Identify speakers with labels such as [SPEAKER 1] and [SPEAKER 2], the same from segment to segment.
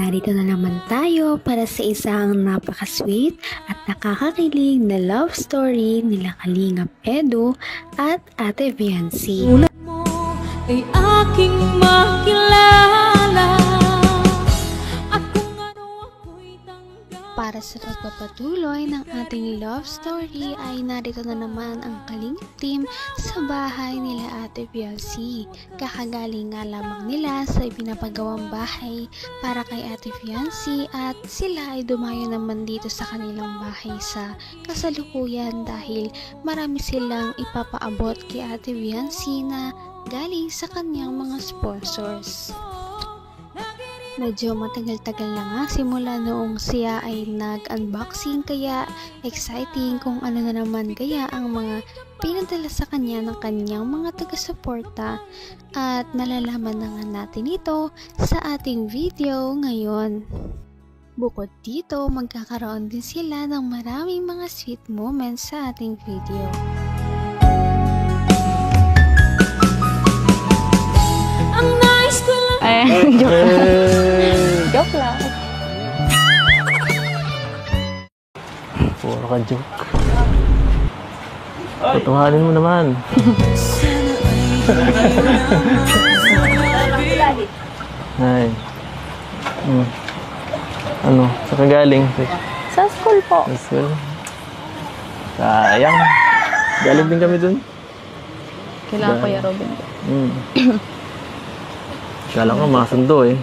[SPEAKER 1] narito na naman tayo para sa isang napaka-sweet at nakakakilig na love story nila Kalingap Edu at Ate Viancy.
[SPEAKER 2] Mo ay aking makilala at kung ano ako'y tanggap.
[SPEAKER 1] Para sa pagpapatuloy ng ating love story ay narito na naman ang Kalingap team sa bahay nila Ate Viancy. Kakagaling nga lamang nila sa ipinapagawang bahay para kay Ate Viancy at sila ay dumayo naman dito sa kanilang bahay sa kasalukuyan dahil marami silang ipapaabot kay Ate Viancy na galing sa kanyang mga sponsors. Medyo matagal-tagal na nga simula noong siya ay nag-unboxing kaya exciting kung ano na naman kaya ang mga pinadala sa kanya ng kanyang mga taga-suporta at malalaman na nga natin ito sa ating video ngayon. Bukod dito, magkakaroon din sila ng maraming mga sweet moments sa ating video.
[SPEAKER 2] Ang nais ko lang
[SPEAKER 3] Joke lang.
[SPEAKER 4] Puro ka joke. Tutuhanin mo naman. Ay. Ano? Saan ka galing?
[SPEAKER 3] Sa school po.
[SPEAKER 4] Sa school? Sayang. Galing din kami dun.
[SPEAKER 3] Kailangan Kuya Robin.
[SPEAKER 4] Kala ko masundo eh.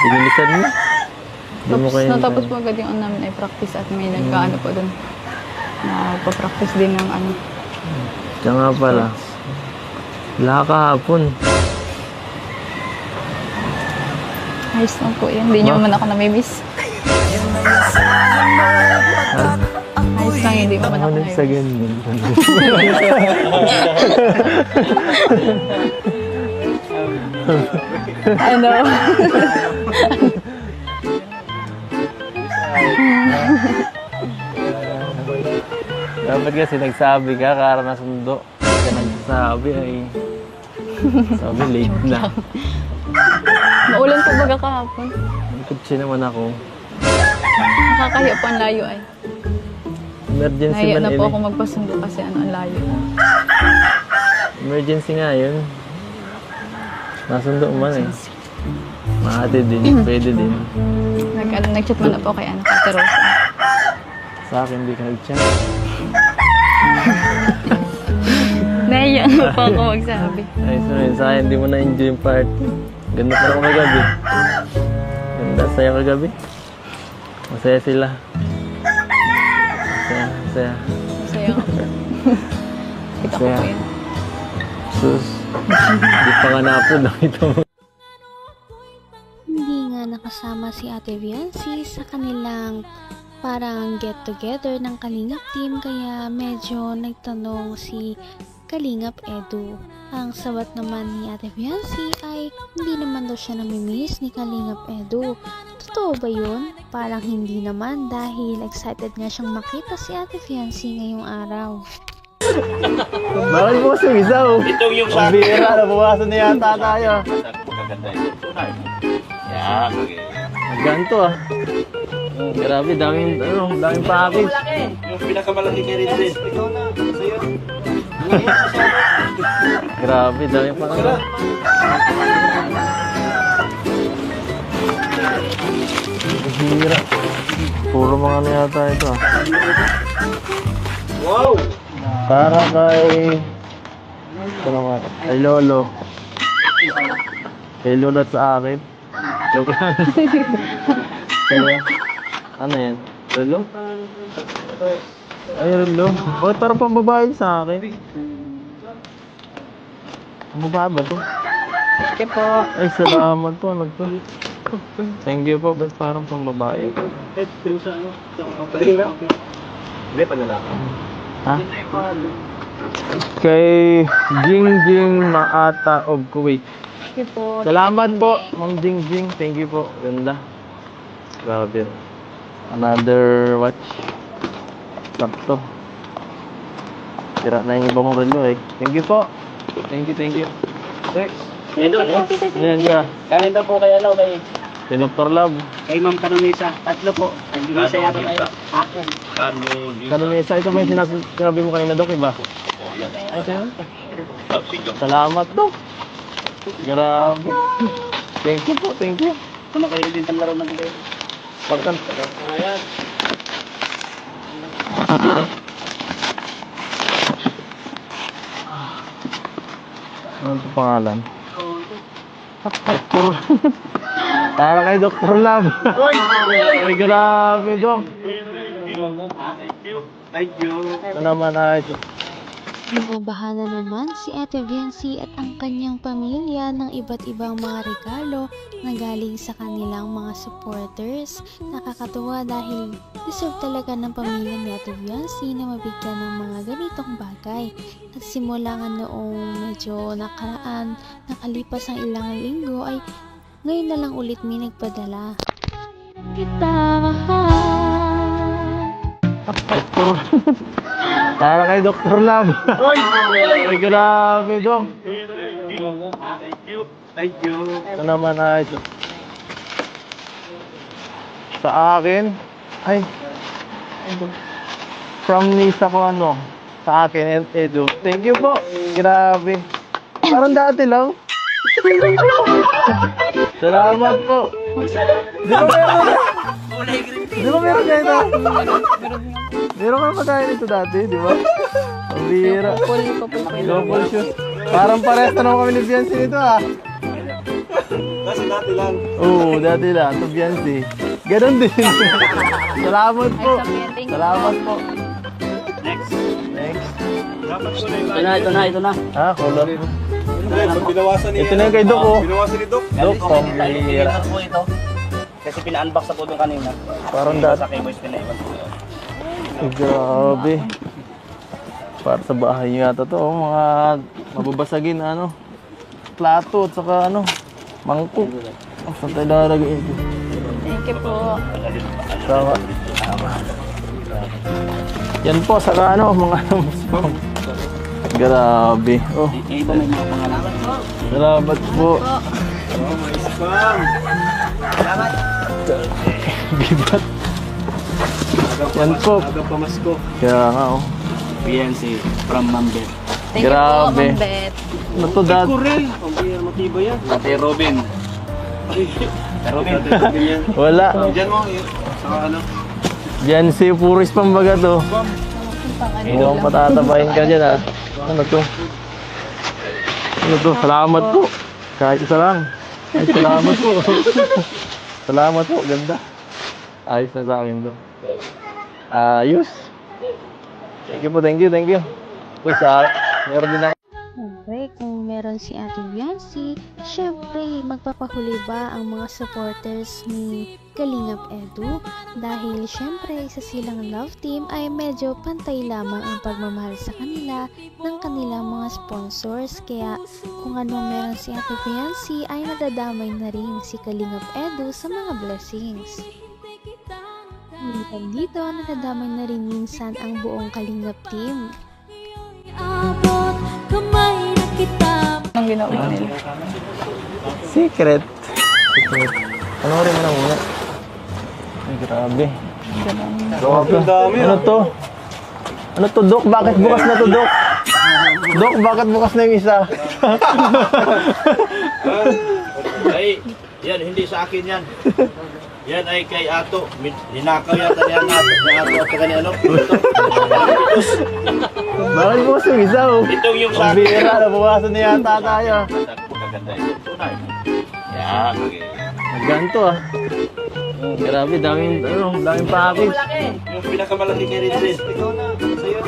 [SPEAKER 4] Binilisan mo. Di mo kayo
[SPEAKER 3] Natapos po agad yung ano namin ay practice at may nagkaano po dun. Nagpa-practice din ng ano.
[SPEAKER 4] Kaya nga pala. Wala kahapon.
[SPEAKER 3] Ayos lang po yan. Hindi nyo man ako namimiss. Ayos lang, hindi mo man ako
[SPEAKER 4] Ano sa
[SPEAKER 3] namimiss.
[SPEAKER 4] ganyan?
[SPEAKER 3] Ano?
[SPEAKER 4] Dapat kasi nagsabi ka, kara na sundo. Kaya nagsasabi ay... Sabi, late na.
[SPEAKER 3] Maulan po baga kahapon.
[SPEAKER 4] Nagkutsi naman ako.
[SPEAKER 3] Nakakahiya po ang layo ay.
[SPEAKER 4] Emergency
[SPEAKER 3] Nahiya
[SPEAKER 4] man
[SPEAKER 3] na
[SPEAKER 4] yun
[SPEAKER 3] po
[SPEAKER 4] eh.
[SPEAKER 3] ako magpasundo kasi ano ang layo.
[SPEAKER 4] Emergency nga yun. Nasundo man eh. Maate din, pwede din.
[SPEAKER 3] Nag-chat mo na po kay ano, Kate Rosa.
[SPEAKER 4] Sa akin, hindi ka nag-chat.
[SPEAKER 3] Nahiya na po ako magsabi.
[SPEAKER 4] Ay, sorry, sa akin, hindi mo na-enjoy yung party. Ganda pa ako kagabi. Ganda, saya kagabi. Masaya sila. Masaya, masaya.
[SPEAKER 3] Masaya ako. Kita ko
[SPEAKER 4] Masaya.
[SPEAKER 3] po yan.
[SPEAKER 4] Sus, hindi pa nga na-upload, nakita mo.
[SPEAKER 1] Hindi nga nakasama si Ate Viancy sa kanilang parang get-together ng Kalingap team kaya medyo nagtanong si Kalingap Edu. Ang sabat naman ni Ate Viancy ay hindi naman daw siya namimiss ni Kalingap Edu. Totoo ba yun? Parang hindi naman dahil excited nga siyang makita si Ate Viancy ngayong araw.
[SPEAKER 4] Bakit mo kasi isaw? Ito yung sa akin. Bira, nabukasan na yata tayo.
[SPEAKER 5] Magaganda yung tunay. Yan.
[SPEAKER 4] Ganto ah. Grabe, daming package.
[SPEAKER 5] Yung pinakamalaki kay Rinzes. Ikaw na. Sa'yo.
[SPEAKER 4] Grabe, daming package. Hira. Puro mga ano yata ito ah.
[SPEAKER 5] Wow!
[SPEAKER 4] Para kay... Ano nga? Kay Lolo. Kay Lolo at sa akin. Joke lang. Kaya, ano yan? Lolo? Ay, Lolo. Bakit parang pambabae sa akin? Pambabae ba to?
[SPEAKER 3] Okay po.
[SPEAKER 4] Ay, salamat po. Ano to? Thank you po. Ba't parang pambabae?
[SPEAKER 5] Hindi pa lalaki.
[SPEAKER 4] Ha? Kay Jingjing Maata of Kuwait.
[SPEAKER 3] Okay po.
[SPEAKER 4] Salamat po, Ma'am Jingjing. Thank you po. Ganda. Grabe. Another watch. Sakto. Tira na yung ibang relo eh. Thank you po. Thank you, thank you. Next. Ayan ka.
[SPEAKER 5] Kanin daw po kay ano, kay
[SPEAKER 4] Si Dr. Love.
[SPEAKER 5] Ma'am Kanunisa. Tatlo po. Kanunisa yata tayo.
[SPEAKER 4] Kanunisa, ito ba yung sinabi mo kanina, Dok, iba? Ay, sa'yo? Salamat, Dok. Grabe. Thank you po, thank you.
[SPEAKER 5] Kumakain din ng laro ng kayo.
[SPEAKER 4] Pagkan.
[SPEAKER 5] Ayan.
[SPEAKER 4] Ano ito pangalan? Dr. Para kay Dr. Love. Ay, grabe, Dok.
[SPEAKER 5] Thank you.
[SPEAKER 4] Ito naman ay
[SPEAKER 1] Binabahan na naman si Ate Viancy at ang kanyang pamilya ng iba't ibang mga regalo na galing sa kanilang mga supporters. Nakakatuwa dahil deserve talaga ng pamilya ni Ate Viancy na mabigyan ng mga ganitong bagay. Nagsimula nga noong medyo nakaraan, nakalipas ang ilang linggo ay ngayon na lang ulit may nagpadala.
[SPEAKER 2] kita
[SPEAKER 4] para kay Dr. Love. Ay, grabe, Dok.
[SPEAKER 5] Thank you.
[SPEAKER 4] Ito naman ay sa akin. Ay, from Nisa ko ano. Sa akin, Edu. Thank you po. Grabe. Parang dati lang. Salamat po. Di ba meron na ito? Meron ka na tayo nito dati, di ba? Ang bira. Double shoes. Parang parehas na naman kami ni Biancy nito ah.
[SPEAKER 5] Kasi dati lang.
[SPEAKER 4] Oo, dati lang. Ito Biancy. Ganon din. Salamat po. Salamat po.
[SPEAKER 5] Next.
[SPEAKER 4] Next.
[SPEAKER 5] Ito na.
[SPEAKER 4] Ah, color.
[SPEAKER 5] Binawasan niya.
[SPEAKER 4] Ito na yung kay Doc oh.
[SPEAKER 5] Binawasan ni Doc.
[SPEAKER 4] Doc, ang bira.
[SPEAKER 5] po ito. Kasi pina-unbox na po doon kanina.
[SPEAKER 4] Parang dati.
[SPEAKER 5] Sa kay Boys pinaiwan po.
[SPEAKER 4] Ay, grabe. Para sa bahay nyo yata to, oh, mga mababasagin na ano, plato at saka ano, mangkok. Oh, saan tayo lalagay ito?
[SPEAKER 3] Thank you po.
[SPEAKER 4] Saka. Yan po, saka ano, mga grabe. Oh,
[SPEAKER 5] Ito may mga pangalan.
[SPEAKER 4] salamat po. Bibat. Yan po.
[SPEAKER 5] Aga pamasko.
[SPEAKER 4] Kaya nga oh.
[SPEAKER 5] PNC from Mambet.
[SPEAKER 3] Thank
[SPEAKER 4] Grabe.
[SPEAKER 3] you po, Ma'am Bet.
[SPEAKER 4] Ano to, Dad?
[SPEAKER 5] Kurel. Pambira matibay yan. Ate Robin. Ate Robin yan.
[SPEAKER 4] Wala.
[SPEAKER 5] Diyan mo. Saka ano.
[SPEAKER 4] Yan si Puris pambaga to. Mukhang patatabahin ka dyan ah. Ano to? Ano to? Salamat po. Kahit isa lang. Ay, salamat po. Salamat po. Ganda. Ayos na sa akin to. Ayos. Thank you po. Thank you. Thank you. Uy, meron din ako.
[SPEAKER 1] Siyempre, kung meron si Ate Viancy, syempre, magpapahuli ba ang mga supporters ni Kalingap Edu? Dahil syempre, sa silang love team ay medyo pantay lamang ang pagmamahal sa kanila ng kanilang mga sponsors. Kaya kung anong meron si Ate Viancy ay nadadamay na rin si Kalingap Edu sa mga blessings. Hindi dito, nadadamay na rin minsan ang buong Kalingap team.
[SPEAKER 2] abot kamay na kita.
[SPEAKER 3] Anong ginawa nila?
[SPEAKER 4] Secret. Secret. Panoorin mo na muna. Ay, grabe. Grabe. Ano to? Ano to, Dok? Bakit bukas na to, Dok? Dok, bakit bukas na yung isa?
[SPEAKER 5] Ay, yan, hindi sa akin yan. Yan ay kay Ato. Ninakaw yata niya ng Ato. Ni Ato at saka ni ano.
[SPEAKER 4] Bakit bukas yung isa, oh?
[SPEAKER 5] Ito yung sa
[SPEAKER 4] Ang
[SPEAKER 5] akin.
[SPEAKER 4] bira, nabukasan na yata tayo.
[SPEAKER 5] Magaganda ito. Tunay. Yan.
[SPEAKER 4] Ganto, ah. Grabe, daming package.
[SPEAKER 5] Yung pinakamalaki kay Ridley. Ikaw na. Sa'yo.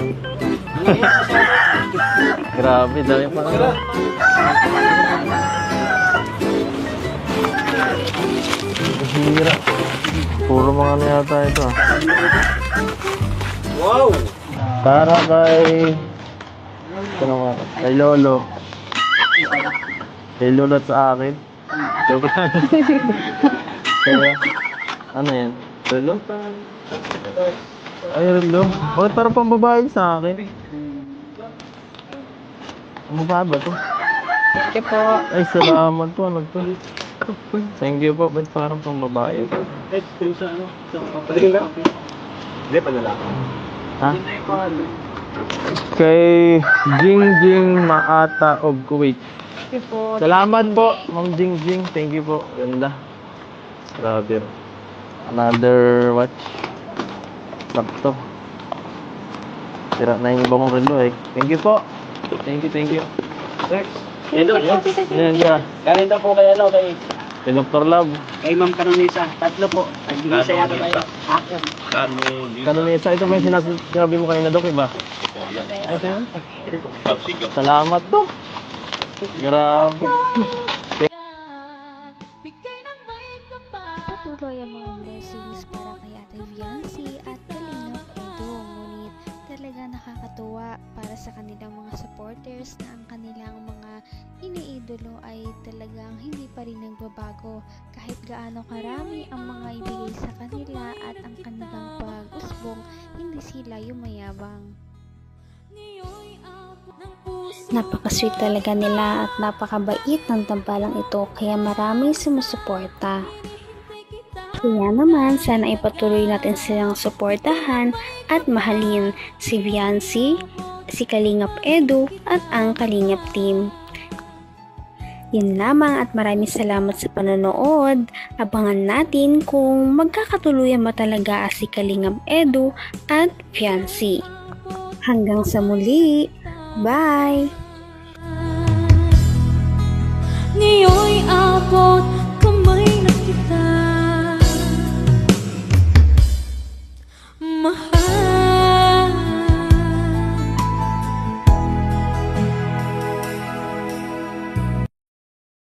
[SPEAKER 4] Grabe, daming package. Hira. Puro mga ano yata ito, ah.
[SPEAKER 5] Wow!
[SPEAKER 4] Para kay... Ito naman, kay Lolo. Kay Lolo at sa akin. Joke lang. Kaya, ano yan? Lolo? Ay, Lolo. Bakit parang pambabae sa akin? Ang mukha ba to?
[SPEAKER 3] Thank you po.
[SPEAKER 4] Ay, salamat po. Ano to? Thank you po. Ba't parang pang babae?
[SPEAKER 5] Hindi pa nila.
[SPEAKER 4] Ha? Kay Jingjing Maata of Kuwait.
[SPEAKER 3] Thank you po.
[SPEAKER 4] Salamat po, Ma'am Jingjing. Thank you po. Ganda. Grabe. Another watch. Sakto. Sira na yung iba kong relo eh. Thank you po. Thank you.
[SPEAKER 5] Next. Yan doon.
[SPEAKER 4] Yan ka.
[SPEAKER 5] Galing daw po kay ano, kay
[SPEAKER 4] Dr. Love.
[SPEAKER 5] Ma'am Canonisa. Tatlo po. Nag-isa yata tayo.
[SPEAKER 4] Kanunisa, ito ba yung sinabi mo kanina, Dok, iba? Ito yun. Salamat, Dok. Grabe.
[SPEAKER 2] Bigay ng may kapal.
[SPEAKER 1] Patuloy ang mga blessings para kay Ate Viancy at Kalingap Edo. Ngunit talaga nakakatuwa para sa kanilang mga supporters na ang kanilang mga iniidolo ay talagang hindi pa rin nagbabago kahit gaano karami ang mga ibigay sa kanila at ang kanilang pag-usbong, hindi sila yumayabang.
[SPEAKER 2] Ngayon'y abot ng puso.
[SPEAKER 1] Napaka-sweet talaga nila at napakabait ng tambalang ito kaya maraming sumusuporta. Kaya naman, sana ipatuloy natin silang suportahan at mahalin si Viancy, si Kalingap Edu at ang Kalingap team. Yun lamang at maraming salamat sa panonood. Abangan natin kung magkakatuluyan ba talaga si Kalingap Edu at Viancy. Hanggang sa muli. Bye!
[SPEAKER 2] Ngayon'y abot kamay na kita. Mahal